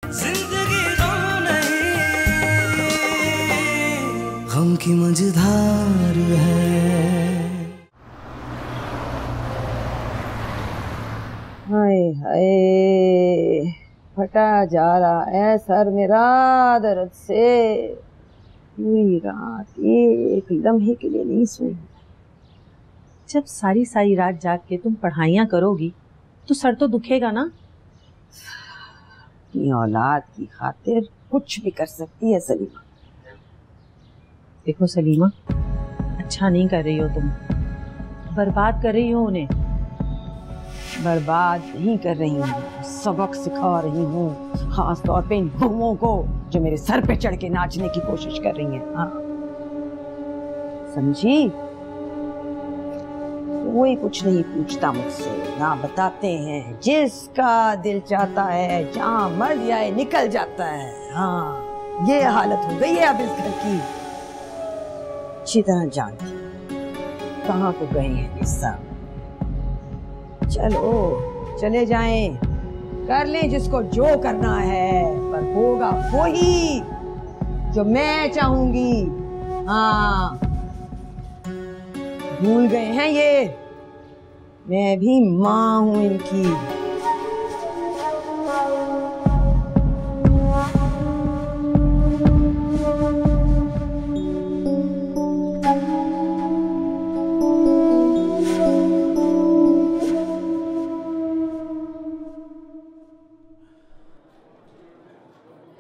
जिंदगी गम नहीं, गम की मझधार है। हाय हाय, फटा जा रहा है सर मेरा दर्द से। पूरी रात एक लम्हे के लिए नहीं सोई। जब सारी सारी रात जाग के तुम पढ़ाइयाँ करोगी तो सर तो दुखेगा ना। अपनी औलाद की खातिर कुछ भी कर सकती है सलीमा। देखो सलीमा, अच्छा नहीं कर रही हो तुम, बर्बाद कर रही हो उन्हें। बर्बाद नहीं कर रही हूँ, सबक सिखा रही हूँ, खास तौर पे इन बहुओं को जो मेरे सर पे चढ़ के नाचने की कोशिश कर रही हैं। हाँ समझी? कोई कुछ नहीं पूछता मुझसे, ना बताते हैं, जिसका दिल चाहता है जहाँ मर जाए निकल जाता है। हाँ ये हालत हो गई है अब इस घर की। अच्छी तरह जानती कहाँ को गए हैं ये सब। चलो चले जाएं, कर लें जिसको जो करना है, पर होगा वही जो मैं चाहूंगी। हाँ भूल गए हैं ये, मैं भी माँ हूं इनकी।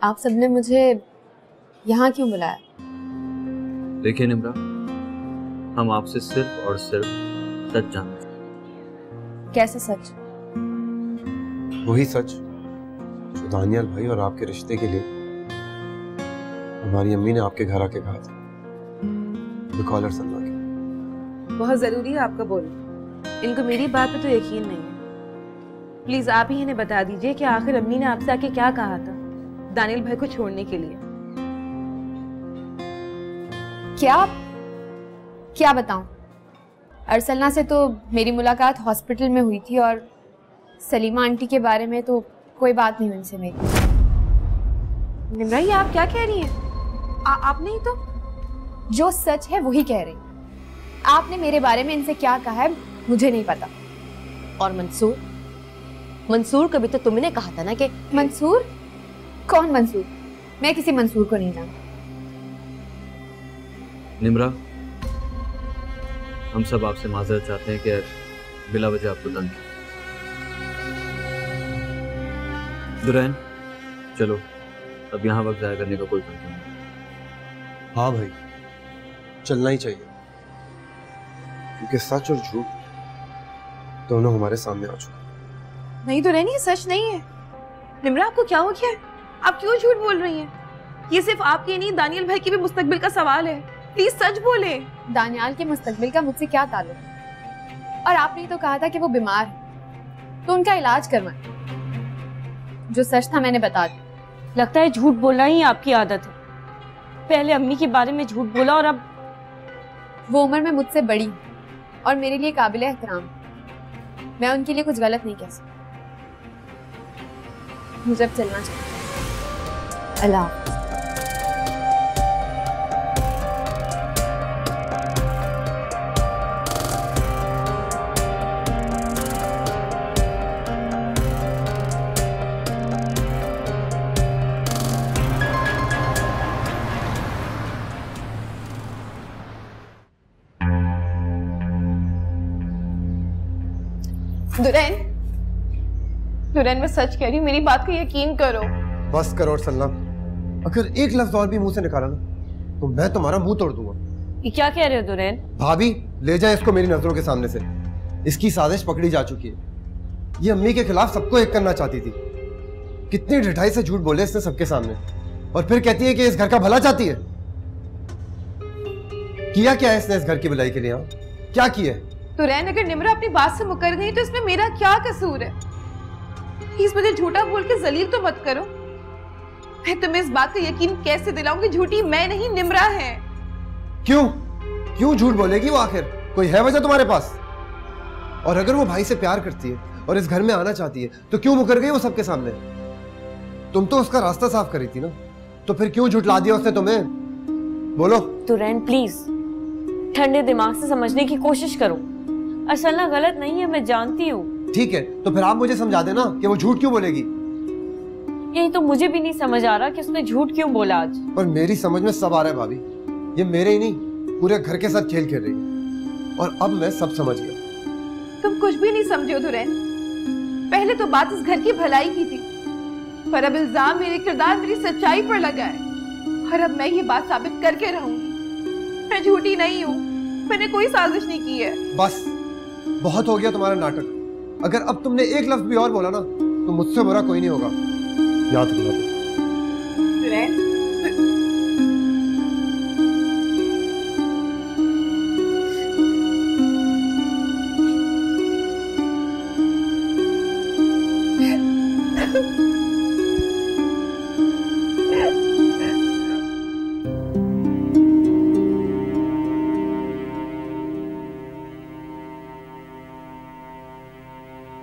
आप सबने मुझे यहाँ क्यों बुलाया? देखिए निम्रा, हम आपसे सिर्फ और सिर्फ सच जानते हैं। कैसे सच? वही सच जो दानियाल भाई और आपके रिश्ते के लिए हमारी अम्मी ने आपके घर आके कहा था, बिकॉलर सल्ला के। बहुत जरूरी है आपका बोलना, इनको मेरी बात पे तो यकीन नहीं है। प्लीज आप ही इन्हें बता दीजिए कि आखिर अम्मी ने आपसे आके क्या कहा था दानियल भाई को छोड़ने के लिए। क्या बताऊं? अरसलना से तो मेरी मुलाकात हॉस्पिटल में हुई थी और सलीमा आंटी के बारे में तो कोई बात नहीं उनसे मेरी। निम्रा ये आप क्या कह रही हैं? आपने ही तो जो सच है वही कह रही। आपने मेरे बारे में इनसे क्या कहा है मुझे नहीं पता। और मंसूर कभी तो तुमने कहा था ना कि मंसूर? कौन मंसूर? मैं किसी मंसूर को नहीं जानती। निम्रा, हम सब आपसे माजरत चाहते हैं कि बिला वजह आपको तंग किया। दुरैन चलो, अब यहाँ वक्त जाया करने का कोई फायदा नहीं। हाँ भाई, चलना ही चाहिए, क्योंकि सच और झूठ दोनों हमारे सामने आ चुके। नहीं दुरैन, ये सच नहीं है। निम्रा आपको क्या हो गया है? आप क्यों झूठ बोल रही हैं? ये सिर्फ आपके नहीं दानियल भाई के भी मुस्तकबिल का सवाल है। प्लीज सच बोले। दानियाल के मुस्तकबिल का मुझसे क्या ताल्लुक? और आपने तो कहा था कि वो बीमार है तो उनका इलाज करवाएं। जो सच था मैंने बता दिया। लगता है झूठ बोलना ही आपकी आदत है। पहले अम्मी के बारे में झूठ बोला और अब वो उम्र में मुझसे बड़ी और मेरे लिए काबिल एहतराम। मैं उनके लिए कुछ गलत नहीं कह सकती। मुझे अब चलना चाहिए। अल्लाह। दुरैन मैं सच कह रही हूँ, मेरी बात को यकीन करो। बस करो और सल्ला, अगर एक लफ्ज और भी मुंह से निकाला ना तो मैं तुम्हारा मुंह तोड़ दूंगा। ये क्या कह रहे हो दुरैन? भाभी ले जाए इसको मेरी नजरों के सामने से। इसकी साजिश पकड़ी जा चुकी है। ये अम्मी के खिलाफ सबको एक करना चाहती थी। कितनी ढिठाई से झूठ बोले इसने सबके सामने, और फिर कहती है कि इस घर का भला चाहती है। किया क्या है इसने इस घर की भलाई के लिए? क्या किया है? दुरैन अगर निम्रा अपनी बात से मुकर गई तो इसमें मेरा क्या कसूर है? प्लीज मुझे झूठा बोल के जलील तो मत करो। मैं तुम्हें इस बात का यकीन कैसे दिलाऊं कि झूठी मैं नहीं निम्रा है। क्यों झूठ बोलेगी वो? आखिर कोई है वजह तुम्हारे पास? और अगर वो भाई से प्यार करती है और इस घर में आना चाहती है तो क्यों मुकर गई वो सबके सामने? तुम तो उसका रास्ता साफ करी थी ना, तो फिर क्यों झुठला दिया उसने तुम्हें? बोलो। दुरैन प्लीज ठंडे दिमाग से समझने की कोशिश करो। अर्सलना गलत नहीं है, मैं जानती हूँ। ठीक है, तो फिर आप मुझे समझा देना कि वो झूठ क्यों बोलेगी। यही तो मुझे भी नहीं समझ आ रहा कि उसने झूठ क्यों बोला आज। पर मेरी समझ में सब आ रहा है भाभी, ये मेरे ही नहीं पूरे घर के साथ खेल खेल रही है, और अब मैं सब समझ गया। तुम कुछ भी नहीं समझे हो दुरैन। पहले तो बात इस घर की भलाई की थी, पर अब इल्जाम मेरे किरदार, मेरी सच्चाई पर लगा है, और अब मैं ये बात साबित करके रहूंगी। मैं झूठी नहीं हूँ, मैंने कोई साजिश नहीं की है। बस बहुत हो गया तुम्हारा नाटक। अगर अब तुमने एक लफ्ज भी और बोला ना, तो मुझसे बुरा कोई नहीं होगा, याद रखना।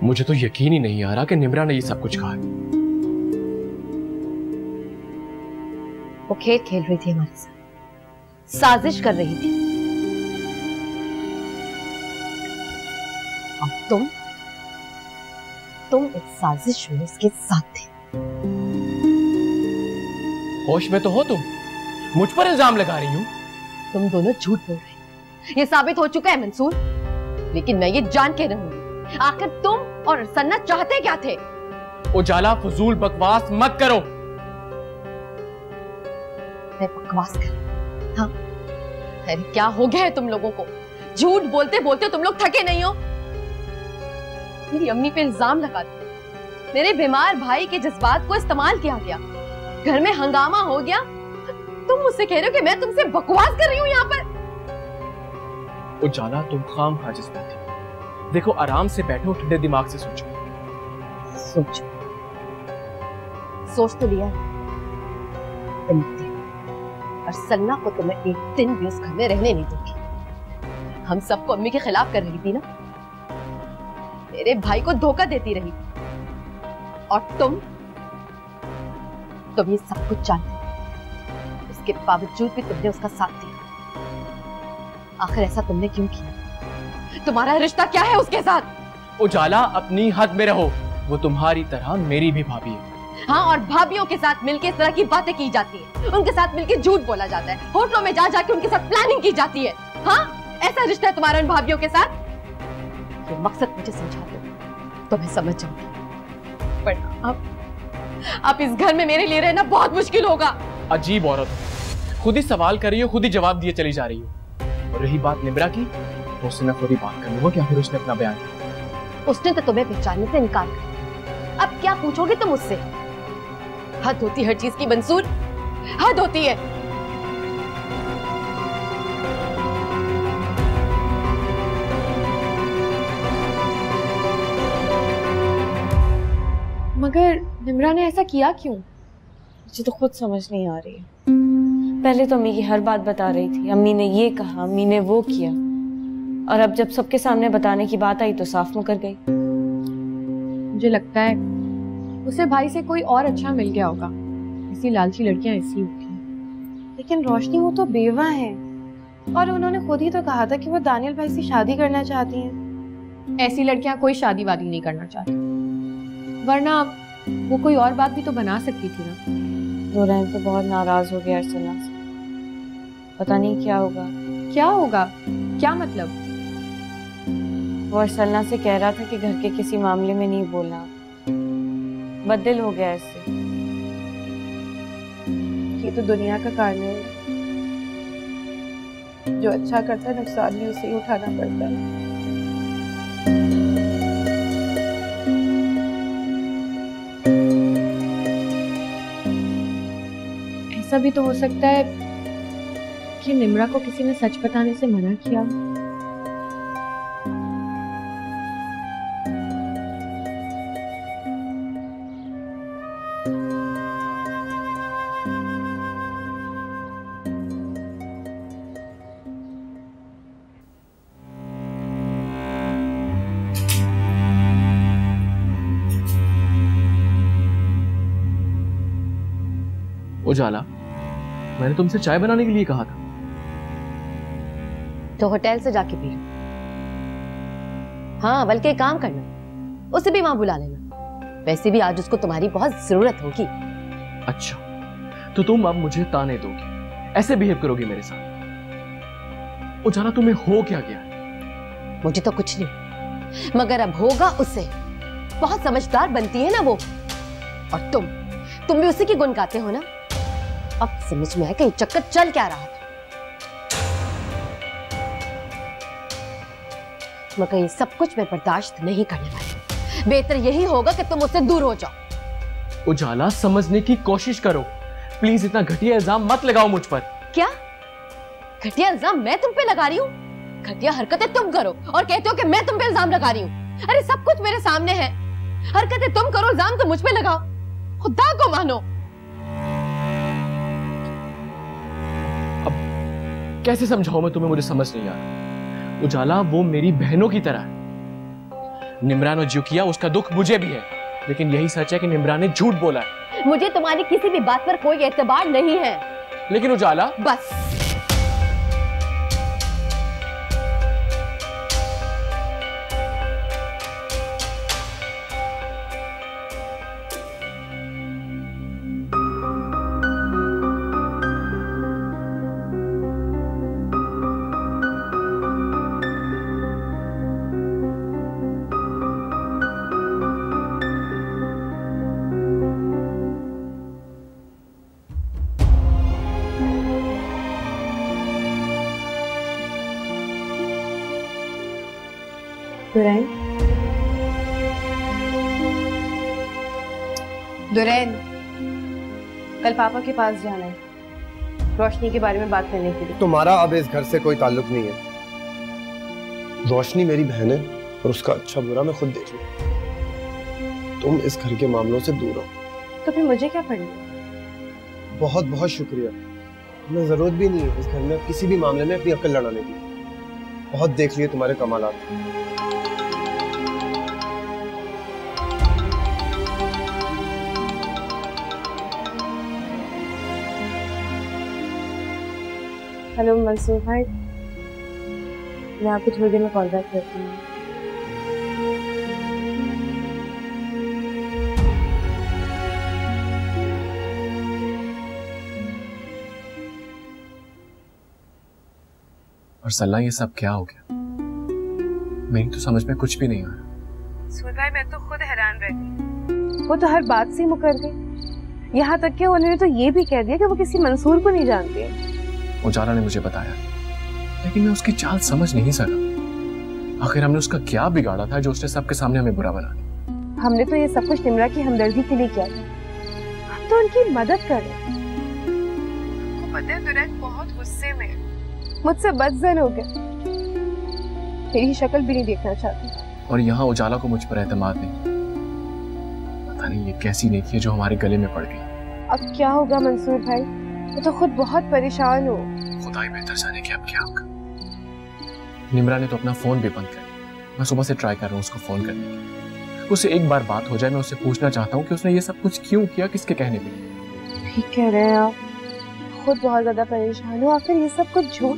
मुझे तो यकीन ही नहीं आ रहा कि निम्रा ने ये सब कुछ कहा है। वो खेल खेल रही थी हमारे साथ, साजिश कर रही थी। और तुम इस साजिश में उसके साथ थे। होश में तो हो तुम, मुझ पर इल्जाम लगा रही हूँ। तुम दोनों झूठ बोल रहे हो, ये साबित हो चुका है मंसूर। लेकिन मैं ये जान के रहूंगी, आखिर तुम और अर्सलना चाहते क्या थे? उजाला फजूल बकवास मत करो। मैं बकवास कर? हाँ, अरे क्या हो गया है तुम लोगों को? झूठ बोलते बोलते तुम लोग थके नहीं हो? मेरी अम्मी पे इल्जाम लगा दिया, मेरे बीमार भाई के जज्बात को इस्तेमाल किया गया, घर में हंगामा हो गया। तुम मुझसे कह रहे हो कि मैं तुमसे बकवास कर रही हूँ यहाँ पर? उजाला तुम खामखा जज्बाती हो। देखो आराम से बैठो, ठंडे दिमाग से सोचो। सोच तो लिया है। अर्सलना को तो मैं एक दिन भी उस घर में रहने नहीं दूंगी। हम सबको अम्मी के खिलाफ कर रही थी ना, मेरे भाई को धोखा देती रही, और तुम ये सब कुछ जानते हो। उसके बावजूद भी तुमने उसका साथ दिया। आखिर ऐसा तुमने क्यों किया? तुम्हारा रिश्ता क्या है उसके साथ? उजाला अपनी हद में रहो, वो तुम्हारी तरह मेरी भी भाभी है। हाँ, और भाभियों के साथ मिलकर इस तरह की बातें की जाती है, उनके साथ मिलकर झूठ बोला जाता है, होटलों में जा जाके उनके साथ प्लानिंग की जाती है। हाँ, ऐसा रिश्ता है तुम्हारा उन भाभियों के साथ? ये मकसद मुझे समझा दो तो मैं समझ जाऊंगी, पर आप इस घर में मेरे लिए रहना बहुत मुश्किल होगा। अजीब औरत हो, खुद ही सवाल कर रही हो, खुद ही जवाब दिए चली जा रही हो। और रही बात निम्रा की, तो उससे मैं खुद ही बात कर लूंगा कि आखिर उसने अपना बयान किया। उसने तो तुम्हें पहचानने से इनकार किया, अब क्या पूछोगे तुम मुझसे? हद होती है हर चीज की मंसूर, हद होती है। मगर निम्रा ने ऐसा किया क्यों? मुझे तो खुद समझ नहीं आ रही है। पहले तो अम्मी की हर बात बता रही थी, अम्मी ने ये कहा, अम्मी ने वो किया, और अब जब सबके सामने बताने की बात आई तो साफ मुकर गई। मुझे लगता है उसे भाई से कोई और अच्छा मिल गया होगा, ऐसी लालची लड़कियां ऐसी होती हैं। लेकिन रोशनी वो तो बेवा है, और उन्होंने खुद ही तो कहा था कि वो दानियल भाई से शादी करना चाहती हैं। ऐसी लड़कियां कोई शादी वादी नहीं करना चाहती, वरना वो कोई और बात भी तो बना सकती थी ना। दुरैन तो बहुत नाराज हो गया अर्सलना से, पता नहीं क्या होगा। क्या होगा? क्या मतलब? वो अर्सलना से कह रहा था कि घर के किसी मामले में नहीं बोलना, बददिल हो गया इससे। ये तो दुनिया का कानून है, जो अच्छा करता है नुकसान भी उसे ही उठाना पड़ता है। ऐसा भी तो हो सकता है कि निम्रा को किसी ने सच बताने से मना किया। उजाला, मैंने तुमसे चाय बनाने के लिए कहा था। तो होटल से जाके पी लो। हाँ, बल्कि एक काम करना, उसे भी वहां बुला लेना। वैसे भी आज उसको तुम्हारी बहुत जरूरत होगी। अच्छा, तो तुम अब मुझे ताने दोगी, ऐसे बिहेव करोगी मेरे साथ? उजाला, तुम्हें हो क्या गया? मुझे तो कुछ नहीं, मगर अब होगा उसे। बहुत समझदार बनती है ना वो। और तुम भी उसी की गुण गाते हो ना। अब समझ में आया कि चक्कर चल क्या रहा था। मगर ये सब कुछ मैं बर्दाश्त नहीं करने वाली। बेहतर यही होगा कि तुम उससे दूर हो जाओ। उजाला, समझने की कोशिश करो प्लीज। इतना घटिया इल्जाम मत लगाओ मुझ पर। क्या घटिया इल्जाम मैं तुम पे लगा रही हूँ? घटिया हरकतें तुम करो और कहते हो कि मैं तुम पे इल्जाम लगा रही हूँ। अरे सब कुछ मेरे सामने है। हरकतें तुम करो, इल्जाम तो मुझ पे लगाओ। खुदा को मानो। अब कैसे समझाऊं मैं तुम्हें? मुझे समझ नहीं आ रहा। उजाला, वो मेरी बहनों की तरह है। निम्रा ने जो किया उसका दुख मुझे भी है, लेकिन यही सच है कि निम्रा ने झूठ बोला है। मुझे तुम्हारी किसी भी बात पर कोई एतबार नहीं है। लेकिन उजाला, बस दुरैन, कल पापा के पास जाना है रोशनी के बारे में बात करने के लिए। तुम्हारा अब इस घर से कोई ताल्लुक नहीं है। रोशनी मेरी बहन है और उसका अच्छा बुरा मैं खुद देख लूं। तुम इस घर के मामलों से दूर हो। तो फिर मुझे क्या पढ़ना? बहुत बहुत शुक्रिया। हमें जरूरत भी नहीं है इस घर में किसी भी मामले में अपनी अक्ल लड़ाने की। बहुत देख लिए तुम्हारे कमालात। हेलो मंसूर भाई, मैं आपको थोड़ी देर में कॉल बैक करती हूँ। और सल्ला, ये सब क्या हो गया? मेरी तो समझ में कुछ भी नहीं आ रहा। मंसूर भाई, मैं तो खुद हैरान रह गई। वो तो हर बात से मुकर गई। यहाँ तक कि उन्होंने तो ये भी कह दिया कि वो किसी मंसूर को नहीं जानती है। उजाला ने मुझे बताया, लेकिन मैं उसकी चाल समझ नहीं सका। आखिर हमने उसका क्या बिगाड़ा था जो उसने सबके सामने हमें बुरा बना दिया? हमने तो ये सब कुछ निम्रा की हमदर्दी के लिए किया था। हम तो उनकी मदद कर रहे हैं। आपको पता है दुरैन बहुत गुस्से में है, मुझसे बदजन हो गया। मेरी शक्ल भी नहीं देखना चाहती। और यहाँ उजाला को मुझ पर एतमाद नहीं। पता नहीं ये कैसी नेकी है जो हमारे गले में पड़ गई। अब क्या होगा मंसूर भाई? मैं तो खुद बहुत परेशान हूँ। खुदाई बेहतर जाने कि अब क्या होगा। निम्रा ने तो अपना फोन भी बंद कर दिया। मैं सुबह से ट्राई कर रहा हूँ उसको फोन करने की। उसे एक बार बात हो जाए, मैं उससे पूछना चाहता हूँ कि उसने ये सब कुछ क्यों किया, किसके कहने पे। ठीक कह रहे हैं आप, खुद बहुत ज्यादा परेशान हूँ। आखिर ये सब कुछ झूठ,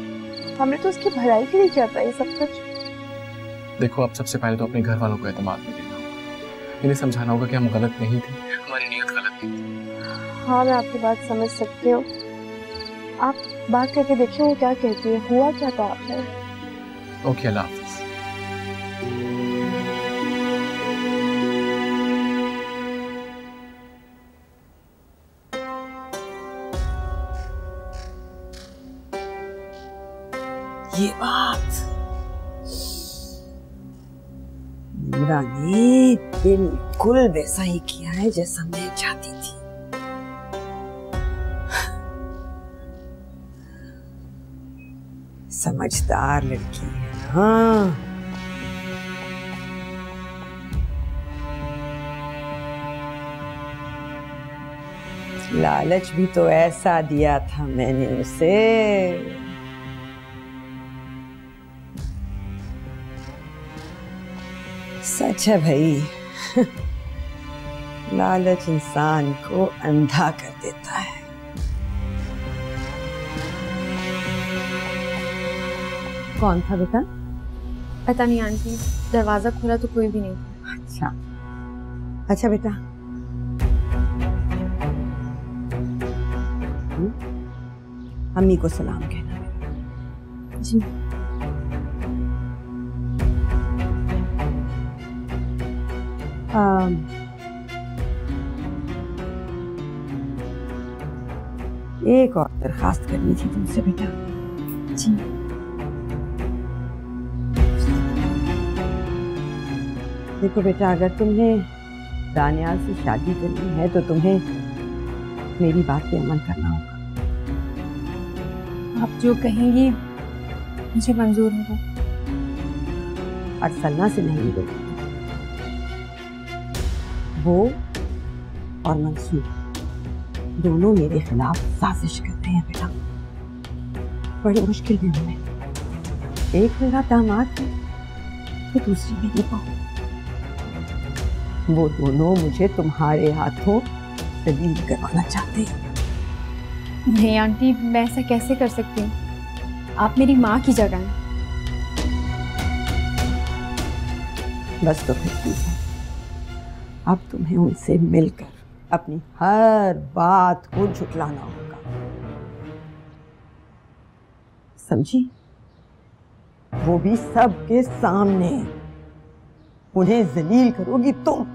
हमने तो उसकी भलाई के लिए किया था ये सब कुछ। देखो, अब सबसे पहले तो अपने घर वालों को एतमाद में देना होगा। इन्हें समझाना होगा कि हम गलत नहीं थे, हमारी नीयत गलत नहीं थी। हाँ, मैं आपकी बात समझ सकती हूँ। आप बात करके देखिए वो क्या कहती है। हुआ क्या था आपने? ओके, अल्लाह हाफिज। ये बात निम्रा ने बिल्कुल वैसा ही किया है जैसा मैं चाहती थी। समझदार लड़की है। हाँ, लालच भी तो ऐसा दिया था मैंने उसे। सच है भाई, लालच इंसान को अंधा कर देता है। कौन था बेटा? पता नहीं आंटी, दरवाजा खुला तो कोई भी नहीं था। अच्छा अच्छा बेटा, अम्मी को सलाम कहना। जी। एक और दरखास्त करनी थी तुमसे बेटा। जी। देखो बेटा, अगर तुम्हें दानियाल से शादी करनी है तो तुम्हें मेरी बात पे अमल करना होगा। आप जो कहेंगी मुझे मंजूर होगा। और सलना से नहीं बोलूंगी। वो और मंसूर दोनों मेरे खिलाफ साजिश कर रहे हैं बेटा। बड़ी मुश्किल में हूं मैं। एक मेरा दामाद तो दूसरी मेरी बहू। वो दोनों मुझे तुम्हारे हाथों जलील करवाना चाहते हैं। नहीं आंटी, मैं ऐसा कैसे कर सकती हूँ? आप मेरी माँ की जगह हैं। बस तो फिर ठीक है। अब तुम्हें उनसे मिलकर अपनी हर बात को झुठलाना होगा, समझी? वो भी सबके सामने। उन्हें जलील करोगी तुम।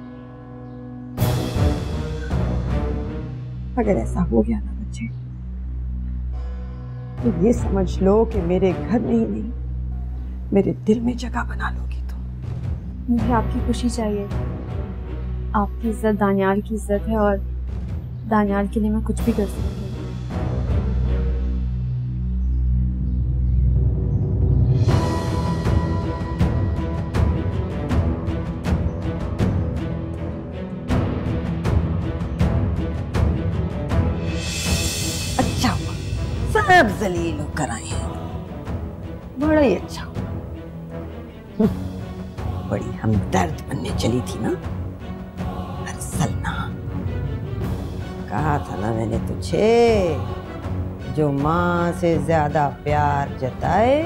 अगर ऐसा हो गया ना बच्चे, तो ये समझ लो कि मेरे घर में ही नहीं, मेरे दिल में जगह बना लोगी तुम। मुझे आपकी खुशी चाहिए। आपकी इज्जत दानियाल की इज्जत है और दानियाल के लिए मैं कुछ भी कर सकती हूँ। अच्छा हुआ सब जलील होकर आए हैं। बड़ा ही अच्छा हुआ। बड़ी हमदर्द बनने चली थी ना सलना। कहा था ना मैंने तुझे, जो माँ से ज्यादा प्यार जताए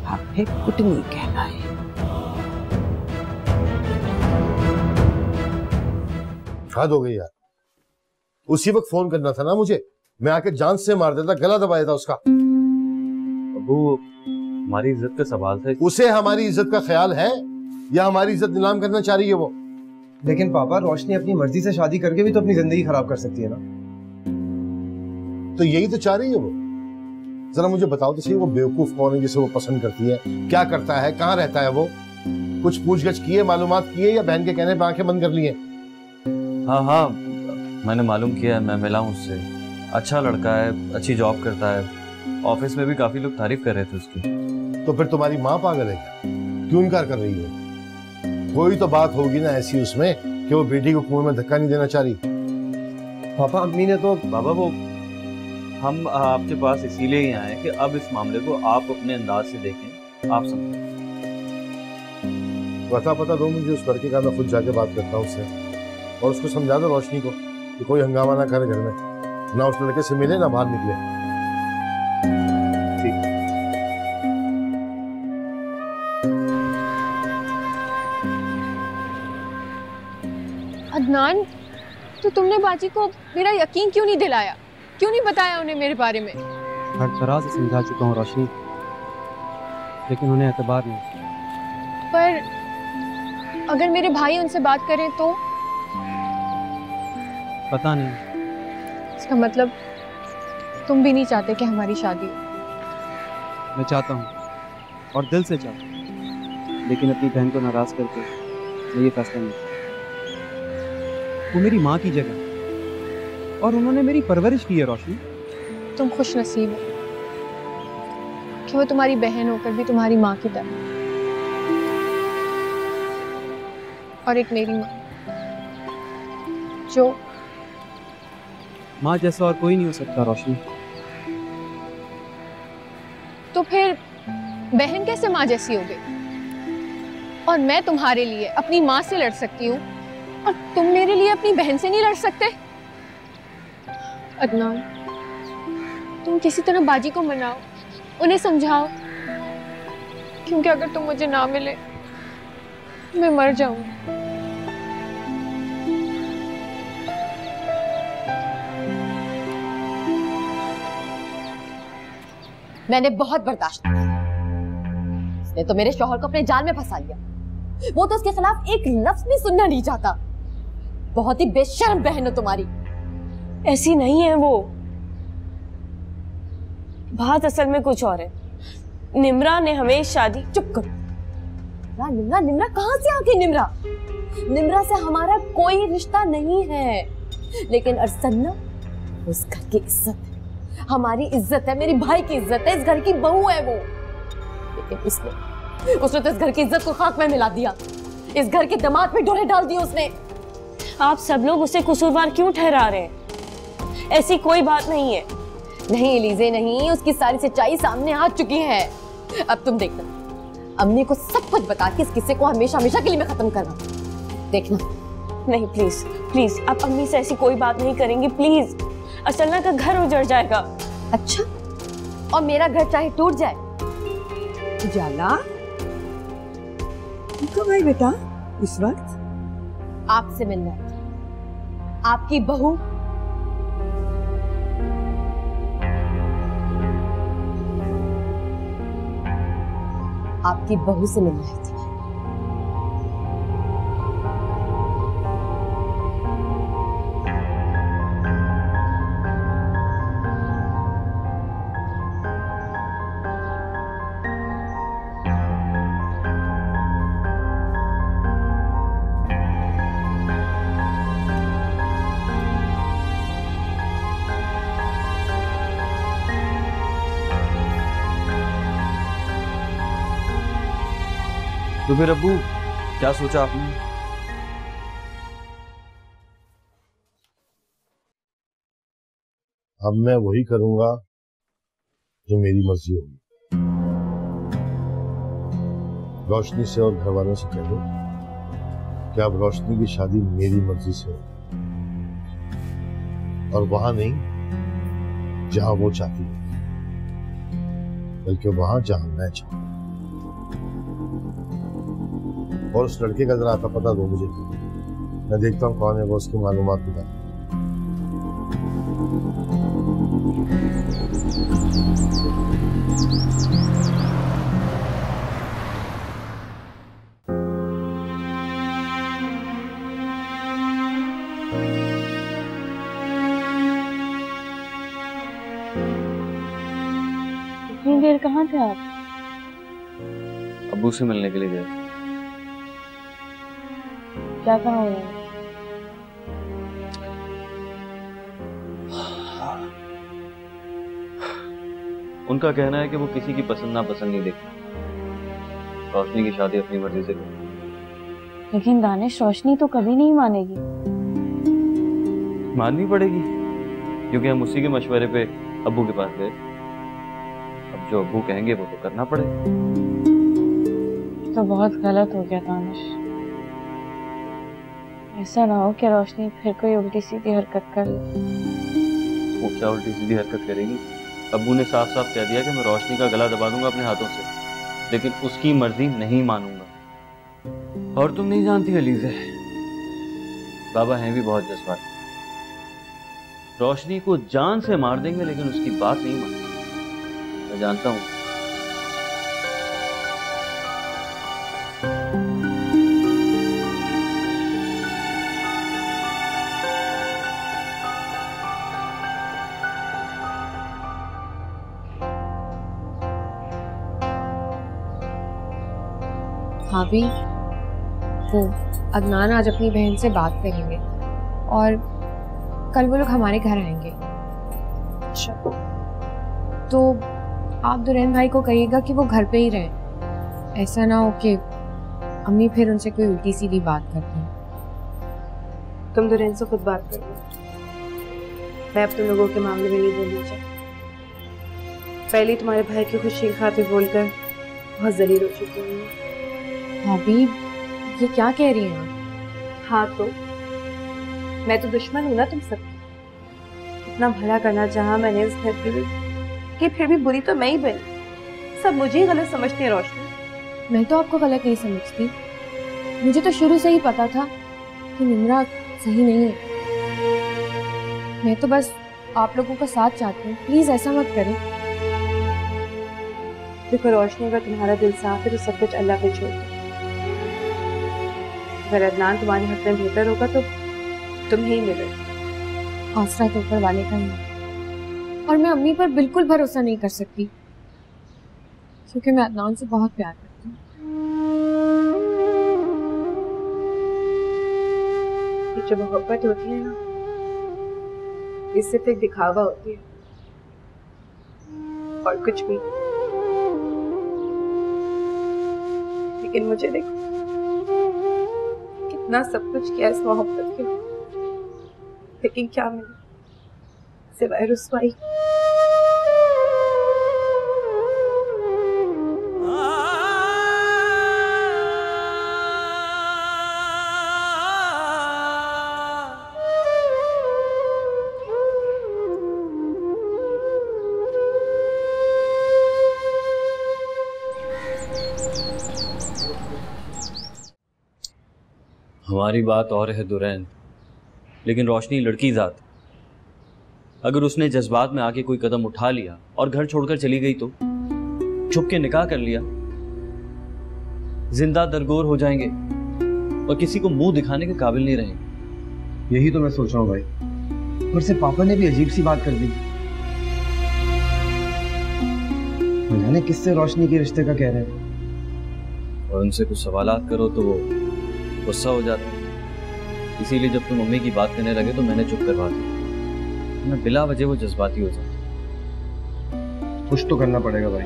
भाभे कुटनी कहलाए। हद हो गई यार। उसी वक्त फोन करना था ना मुझे, मैं आके जान से मार देता, गला दबा देता उसका। अबू, हमारी इज्जत का सवाल था। उसे हमारी इज्जत का ख्याल है या हमारी इज्जत नीलाम करना चाह रही है वो? लेकिन पापा, रोशनी अपनी मर्जी से शादी करके भी तो अपनी जिंदगी खराब कर सकती है ना। तो यही तो चाह रही है वो। जरा मुझे बताओ तो सही, वो बेवकूफ कौन है जिसे वो पसंद करती है? क्या करता है, कहाँ रहता है वो? कुछ पूछगछ की है, मालूमात की है, या बहन के कहने पे आंखें बंद कर ली है? हाँ हाँ, मैंने मालूम किया, मैं मिला हूँ उससे। अच्छा लड़का है, अच्छी जॉब करता है। ऑफिस में भी काफी लोग तारीफ कर रहे थे उसकी। तो फिर तुम्हारी माँ पागल है क्या? क्यों इनकार कर रही है? कोई तो बात होगी ना ऐसी उसमें कि वो बेटी को कुएं में धक्का नहीं देना चाह रही। पापा, अम्मी ने तो बाबा, वो हम आपके पास इसीलिए ही आए कि अब इस मामले को आप अपने अंदाज से देखें, आप समझें। पता दो मुझे उस लड़के का, मैं खुद जाके बात करता हूँ उससे, और उसको समझा दो रोशनी को कि कोई हंगामा ना करे घर में, ना उस लड़के से मिले ना बाहर निकले। ठीक। अदनान, तो तुमने बाजी को मेरा यकीन क्यों नहीं दिलाया? क्यों नहीं बताया उन्हें मेरे बारे में? हर तरह से समझा चुका हूँ रोशनी, लेकिन उन्हें एतबार नहीं। पर अगर मेरे भाई उनसे बात करें तो? पता नहीं। इसका मतलब तुम भी नहीं चाहते कि हमारी शादी हो? मैं चाहता हूँ, और दिल से चाहता हूँ, लेकिन अपनी बहन को नाराज करके मैं ये फैसला नहीं। वो मेरी माँ की जगह, और उन्होंने मेरी परवरिश की है रोशनी। तुम खुश नसीब हो कि वो तुम्हारी बहन होकर भी तुम्हारी माँ की तरह, और एक मेरी माँ जो माँ जैसा और कोई नहीं हो सकता रोशनी। तो फिर बहन कैसे माँ जैसी हो गई? और मैं तुम्हारे लिए अपनी माँ से लड़ सकती हूँ और तुम मेरे लिए अपनी बहन से नहीं लड़ सकते? अदनान, तुम किसी तरह बाजी को मनाओ, उन्हें समझाओ क्योंकि अगर तुम मुझे ना मिले मैं मर जाऊंगी। मैंने बहुत बर्दाश्त किया। इसने तो मेरे शौहर को अपने जाल में फंसा लिया। वो तो उसके खिलाफ एक लफ्ज भी सुनना नहीं चाहता। बहुत ही बेशर्म बहन है तुम्हारी। ऐसी नहीं है वो, बात असल में कुछ और है। निम्रा ने हमें शादी। चुप करो। निम्रा निम्रा कहां से आ गई निम्रा? निम्रा से हमारा कोई रिश्ता नहीं है, लेकिन अरसन्ना उस घर की इज्जत है, हमारी इज्जत है, मेरी भाई की इज्जत है, इस घर की बहू है वो। लेकिन उसने तो इस घर की इज्जत को खाक में मिला दिया। इस घर के दामाद पे डोरे डाल दिए उसने। आप सब लोग उसे कसूरवार क्यों ठहरा रहे हैं? ऐसी कोई बात नहीं है। नहीं एलिज़े नहीं, उसकी सारी सच्चाई सामने आ चुकी है। अब तुम देखना, अम्मी को सब कुछ बता के इस किस्से को हमेशा हमेशा के लिए मैं खत्म करना। देखना। नहीं प्लीज प्लीज, आप अम्मी से ऐसी कोई बात नहीं करेंगी प्लीज। अरसन्ना का घर उजड़ जाएगा। अच्छा, और मेरा घर चाहे टूट जाए। उजाला, कब आई बेटा इस वक्त? आपसे मिलना है। आपकी बहू से मिलना है। तो फिर अब्बू क्या सोचा आपने? अब मैं वही करूंगा जो मेरी मर्जी होगी। रोशनी से और घर वालों से कह दो कि अब रोशनी की शादी मेरी मर्जी से हो, और वहां नहीं जहां वो चाहती है, बल्कि वहां जहां मैं चाहूं। और उस लड़के का जरा आता पता दो मुझे, मैं देखता हूँ कौन है वो, उसकी मालूमात बता। इतनी देर कहाँ थे आप? अब्बू से मिलने के लिए गए। क्या कहा उन्होंने? उनका कहना है कि वो किसी की पसंद नापसंद नहीं देखते। रोशनी की शादी अपनी मर्जी से करें। लेकिन दानिश, रोशनी तो कभी नहीं मानेगी। माननी पड़ेगी, क्योंकि हम उसी के मशवरे पे अब्बू के पास गए। अब जो अब्बू कहेंगे वो तो करना पड़ेगा। तो बहुत गलत हो गया दानिश। ऐसा ना हो कि रोशनी फिर कोई उल्टी सीधी हरकत कर ले। वो क्या उल्टी सीधी हरकत करेगी? अब्बू ने साफ साफ कह दिया कि मैं रोशनी का गला दबा दूंगा अपने हाथों से, लेकिन उसकी मर्जी नहीं मानूंगा। और तुम नहीं जानती एलिज़े, बाबा हैं भी बहुत जज्बाती। रोशनी को जान से मार देंगे लेकिन उसकी बात नहीं मानेंगे। मैं जानता हूं। भाभी, वो अदनान आज अपनी बहन से बात करेंगे और कल वो लोग हमारे घर आएंगे। अच्छा, तो आप दुल्हन भाई को कहिएगा कि वो घर पे ही रहे। ऐसा ना हो कि अम्मी फिर उनसे कोई उल्टी सीधी बात करती हैं। तुम दुल्हन से खुद बात कर लो, मैं अब तुम लोगों के मामले में नहीं बोलना चाहती। पहले तुम्हारे भाई की खुशी खातिर बोलकर बहुत जलील हो चुकी हूँ। भाभी, ये क्या कह रही हैं आप? हाँ तो मैं तो दुश्मन हूँ ना तुम सबकी। इतना भला करना चाहा मैंने इस घर पे कि फिर भी बुरी तो मैं ही बनी। सब मुझे ही गलत समझते हैं रोशनी। मैं तो आपको गलत नहीं समझती, मुझे तो शुरू से ही पता था कि निम्रा सही नहीं है। मैं तो बस आप लोगों का साथ चाहती हूँ, प्लीज ऐसा मत करें। देखो रोशनी, अगर तुम्हारा दिल साफ है तो सब कुछ अल्लाह पे छोड़ दो। अगर अदनान तुम्हारे हक में बेहतर होगा तो तुम्हें ही मिले। आसरा तो ऊपर वाले का ही है, और मैं अम्मी पर बिल्कुल भरोसा नहीं कर सकती क्योंकि मैं अदनान से बहुत प्यार करती हूँ। ये जो मोहब्बत होती है ना, ये सिर्फ एक दिखावा होती है और कुछ भी। लेकिन मुझे देखो कितना सब कुछ किया इस मोहब्बत के, लेकिन क्या मिला सिवाय रुसवाई। हमारी बात और है दुरैन, लेकिन रोशनी लड़की ज़ात, अगर उसने जज्बात में आके कोई कदम उठा लिया और घर छोड़कर चली गई तो छुप के निकाह कर लिया, जिंदा दरगोर हो जाएंगे और किसी को मुंह दिखाने के काबिल नहीं रहेंगे। यही तो मैं सोच रहा हूँ भाई। और से पापा ने भी अजीब सी बात कर दी। जाने किससे रोशनी के रिश्ते का कह रहे हैं। और उनसे कुछ सवालात करो तो वो गुस्सा हो जाता है। इसीलिए जब तुम मम्मी की बात करने लगे तो मैंने चुप करवा दिया, मैं बिला वजह वो जज्बाती हो जाता। कुछ तो करना पड़ेगा भाई।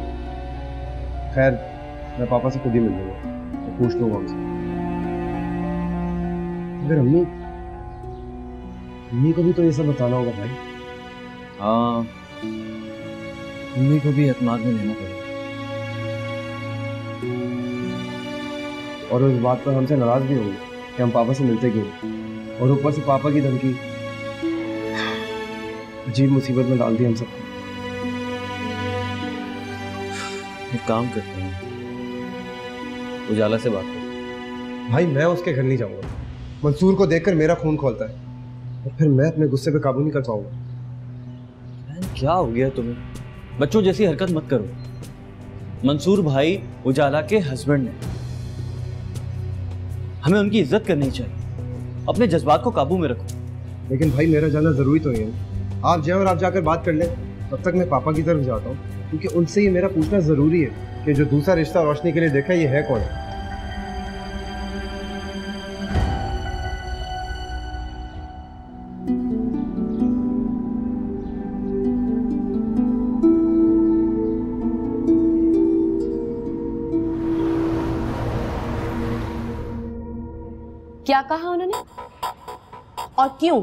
खैर मैं पापा से खुद ही मिल लूंगा, तो पूछ लूंगा उनसे। अगर अम्मी को भी तो ये सब बताना होगा भाई। हाँ, मम्मी को भी एतमाद में लेना पड़ेगा। और उस बात पर हमसे नाराज भी होंगे कि हम पापा से मिलते क्यों, और ऊपर से पापा की धमकी अजीब मुसीबत में डाल दी हम सबको। एक काम करते हैं, उजाला से बात करते हैं। भाई मैं उसके घर नहीं जाऊंगा। मंसूर को देखकर मेरा खून खौलता है और फिर मैं अपने गुस्से पे काबू नहीं कर पाऊंगा। क्या हो गया तुम्हें? बच्चों जैसी हरकत मत करो। मंसूर भाई उजाला के हस्बैंड ने, हमें उनकी इज्जत करनी चाहिए। अपने जज्बात को काबू में रखो। लेकिन भाई मेरा जाना जरूरी तो नहीं है। आप जाएं और आप जाकर बात कर लें, तब तक मैं पापा की तरफ जाता हूँ, क्योंकि उनसे ये मेरा पूछना जरूरी है कि जो दूसरा रिश्ता रोशनी के लिए देखा ये है कौन। क्या कहा उन्होंने और क्यों?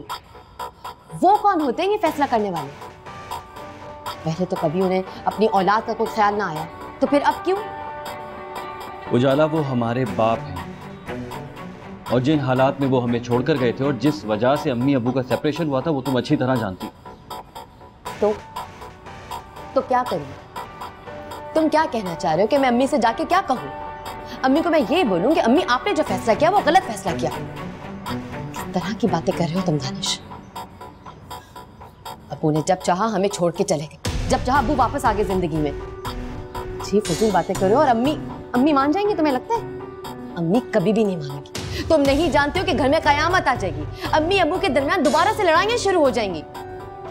वो कौन होते हैं ये फैसला करने वाले? पहले तो कभी उन्हें अपनी औलाद का कोई ख्याल ना आया, तो फिर अब क्यों? उजाला वो हमारे बाप हैं और जिन हालात में वो हमें छोड़कर गए थे और जिस वजह से अम्मी अब्बू का सेपरेशन हुआ था वो तुम अच्छी तरह जानती। तो क्या करूं? तुम क्या कहना चाह रहे हो कि मैं अम्मी से जाके क्या कहूं? अम्मी को मैं ये बोलूं कि अम्मी आपने जो फैसला किया वो गलत फैसला किया? किस तरह की बातें कर रहे हो तुम दानिश? अब्बू ने जब चाहा हमें छोड़ के चले गए, जब चाहा अब्बू वापस आ गए जिंदगी में। जी फजूल बातें कर रहे हो। और अम्मी मान जाएंगी तुम्हें लगता है? अम्मी कभी भी नहीं मानेगी। तुम नहीं जानते हो कि घर में कयामत आ जाएगी, अम्मी अब्बू के दरमियान दोबारा से लड़ाइयां शुरू हो जाएंगी।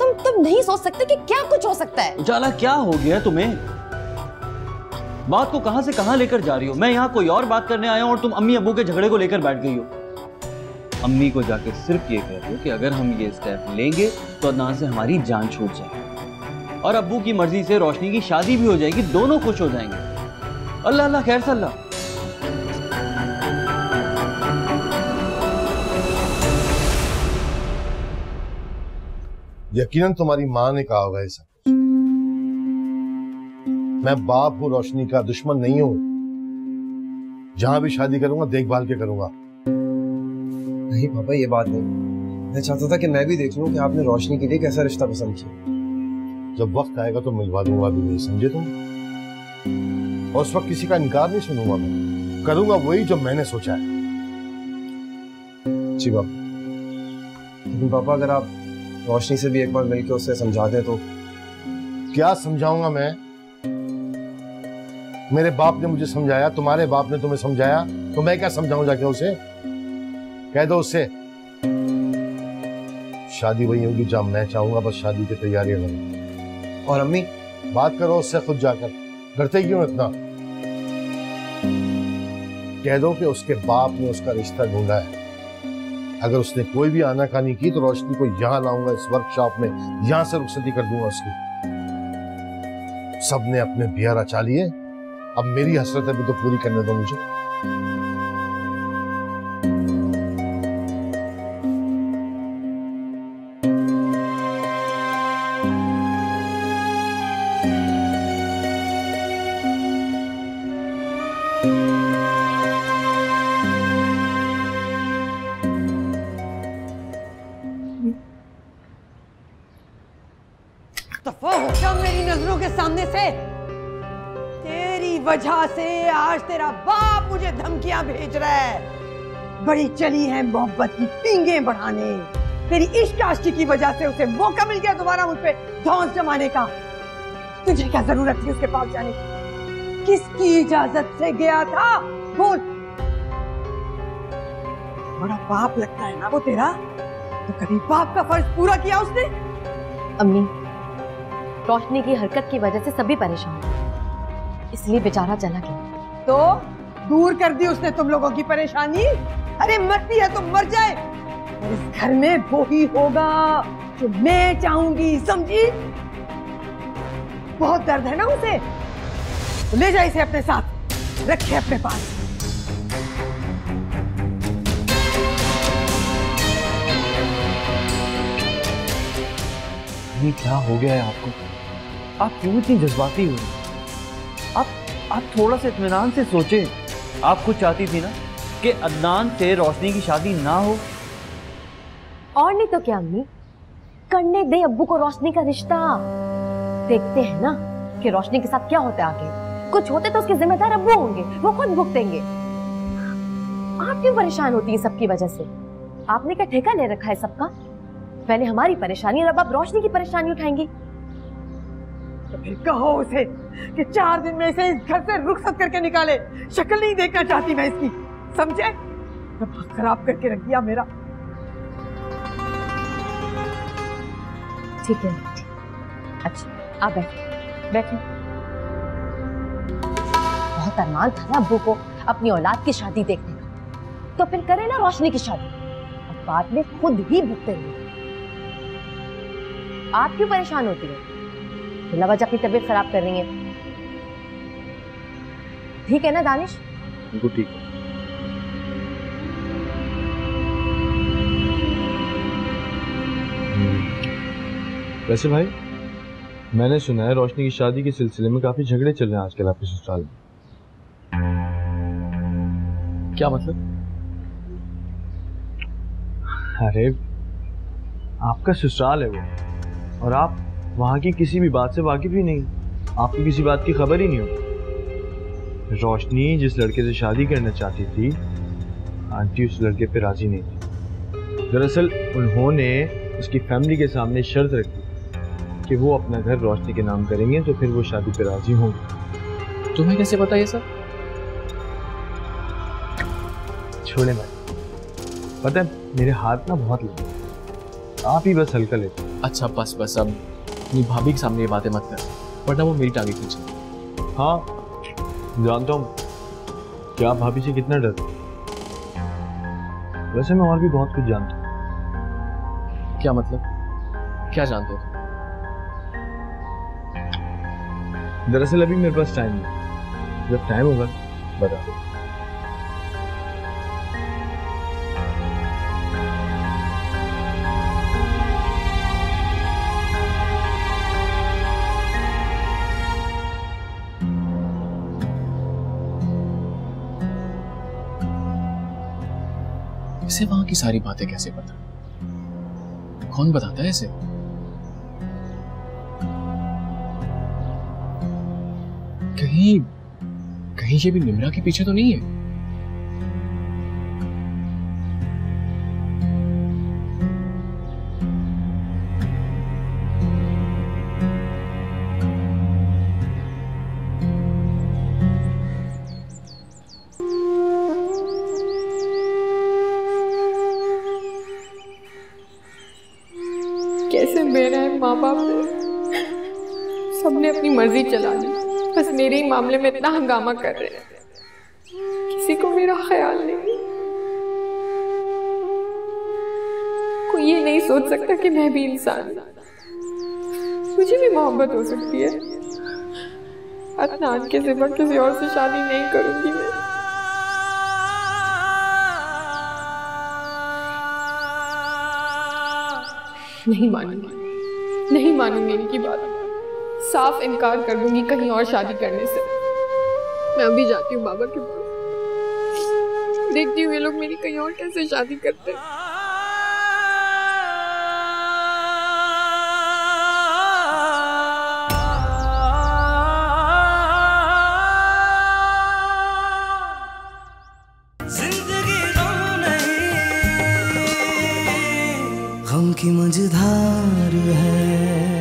तुम नहीं सोच सकते कि क्या कुछ हो सकता है? उजाला क्या हो गया तुम्हें? बात को कहां से कहां लेकर जा रही हो? मैं यहाँ कोई और बात करने आया हूं और तुम अम्मी अब्बू के झगड़े को लेकर बैठ गई हो। अम्मी को जाके सिर्फ ये कह रही हो कि अगर हम ये स्टेप लेंगे तो अदनान से हमारी जान छूट जाएगी और अब्बू की मर्जी से रोशनी की शादी भी हो जाएगी, दोनों खुश हो जाएंगे। अल्लाह अल्लाह खैर सल्ला। यकीनन तुम्हारी माँ ने कहा होगा ऐसा। मैं बाप हूं, रोशनी का दुश्मन नहीं हूं। जहां भी शादी करूंगा देखभाल के करूंगा। नहीं पापा ये बात नहीं। मैं चाहता था कि मैं भी देख लूं कि आपने रोशनी के लिए कैसा रिश्ता पसंद किया। जब वक्त आएगा तो मिलवा दूंगा भी, नहीं समझे तुम? और उस वक्त किसी का इनकार नहीं सुनूंगा। मैं करूंगा वही जो मैंने सोचा है। जी बाबा, लेकिन पापा अगर आप रोशनी से भी एक बार मिलकर उसे समझा दें तो। क्या समझाऊंगा मैं? मेरे बाप ने मुझे समझाया, तुम्हारे बाप ने तुम्हें समझाया, तो मैं क्या समझाऊं जाके उसे? कह दो उससे शादी वही होगी जहां मैं चाहूंगा, बस शादी की तैयारियां करो। और अम्मी? बात करो उससे खुद जाकर, डरते क्यों इतना? कह दो कि उसके बाप ने उसका रिश्ता ढूंढा है। अगर उसने कोई भी आनाकानी की तो रोशनी को यहां लाऊंगा, इस वर्कशॉप में, यहां से रुखसती कर दूंगा उसकी। सबने अपने बिया रचा लिए, अब मेरी हसरत भी तो पूरी करने दो मुझे। दफा हो क्या मेरी नजरों के सामने से? तेरी वजह से आज तेरा बाप मुझे धमकियां भेज रहा है। बड़ी चली है मोहब्बत की पींगे बढ़ाने। तेरी इश्क आशिकी की वजह से उसे मौका मिल गया दोबारा मुझ पे धौंस जमाने का। तुझे क्या जरूरत थी उसके पास जाने की? किसकी इजाजत से गया था? बोल। बड़ा बाप लगता है ना वो तेरा, तो कभी बाप का फर्ज पूरा किया उसने? अम्मी, रोशनी की हरकत की वजह से सभी परेशान हैं, इसलिए बेचारा चला गया। तो दूर कर दी उसने तुम लोगों की परेशानी? अरे मरती है तो मर जाए, और इस घर में वो ही होगा जो मैं चाहूंगी, समझी? बहुत दर्द है ना उसे, तो ले जाए इसे अपने साथ, रखे अपने पास। ये क्या हो गया है आपको? आप क्यों इतनी जज्बाती हो रही? आप थोड़ा सा इत्मीनान से सोचे। आप खुद चाहती थी ना कि अदनान से रोशनी की शादी ना हो। और नहीं तो क्या अम्मी, करने दे अब्बू को रोशनी का रिश्ता। देखते हैं ना कि रोशनी के साथ क्या होता है आगे। कुछ होते तो उसके जिम्मेदार अब्बू होंगे, वो खुद भुगतेंगे। आप क्यों परेशान होती है सबकी वजह से? आपने क्या ठेका ले रखा है सबका? पहले हमारी परेशानी और अब आप रोशनी की परेशानी उठाएंगी। तो फिर कहो उसे कि 4 दिन में इसे इस घर से रुखसत करके निकाले। शक्ल नहीं देखना चाहती मैं इसकी, समझे? खराब करके रख दिया मेरा। ठीक है, अच्छा आप बैठो बैठो। बहुत अरमान था ना अब्बू को अपनी औलाद की शादी देखने का, तो फिर करे ना रोशनी की शादी, और बाद में खुद ही भुगतेंगे। आप क्यों परेशान होती है? बिला वजह अपनी तबीयत खराब कर रही है। ठीक है ना दानिश? बिल्कुल ठीक है। वैसे भाई, मैंने सुना है रोशनी की शादी के सिलसिले में काफी झगड़े चल रहे हैं आजकल आपके ससुराल में। क्या मतलब? अरे आपका ससुराल है वो, और आप वहां की किसी भी बात से वाकिफ ही नहीं। आपको किसी बात की खबर ही नहीं होती। रोशनी जिस लड़के से शादी करना चाहती थी, आंटी उस लड़के पे राजी नहीं थी। दरअसल उन्होंने उसकी फैमिली के सामने शर्त रखी कि वो अपना घर रोशनी के नाम करेंगे, तो फिर वो शादी पे राजी होंगे। तुम्हें कैसे पता ये सब? छोड़े भाई, पता है मेरे हाथ ना बहुत लगे, आप ही बस हल्का लेते। अच्छा बस अब अपनी भाभी के सामने ये बातें मत कर, वरना वो मेरी टांगे खींचे। हाँ जानता हूँ कि आप भाभी से कितना डरते। वैसे मैं और भी बहुत कुछ जानता हूँ। क्या मतलब? क्या जानते हो? दरअसल अभी मेरे पास टाइम नहीं, जब टाइम होगा बता दो। इसे वहां की सारी बातें कैसे पता? कौन बताता है इसे? कहीं कहीं ये भी निम्रा के पीछे तो नहीं है? कैसे मेरा है माँ बाप ने सबने अपनी मर्जी चला दी, बस मेरे ही मामले में इतना हंगामा कर रहे हैं, किसी को मेरा ख्याल नहीं। कोई ये नहीं सोच सकता कि मैं भी इंसान हूं, मुझे भी मोहब्बत हो सकती है। अदनान के सिवा किसी और से शादी नहीं करूंगी मैं। नहीं मानूंगी, नहीं मानूंगी इनकी बात, साफ इनकार कर दूंगी कहीं और शादी करने से। मैं अभी जाती हूँ बाबा के पास, देखती हूँ ये लोग मेरी कहीं और कैसे शादी करते हैं। गम की मझधार है।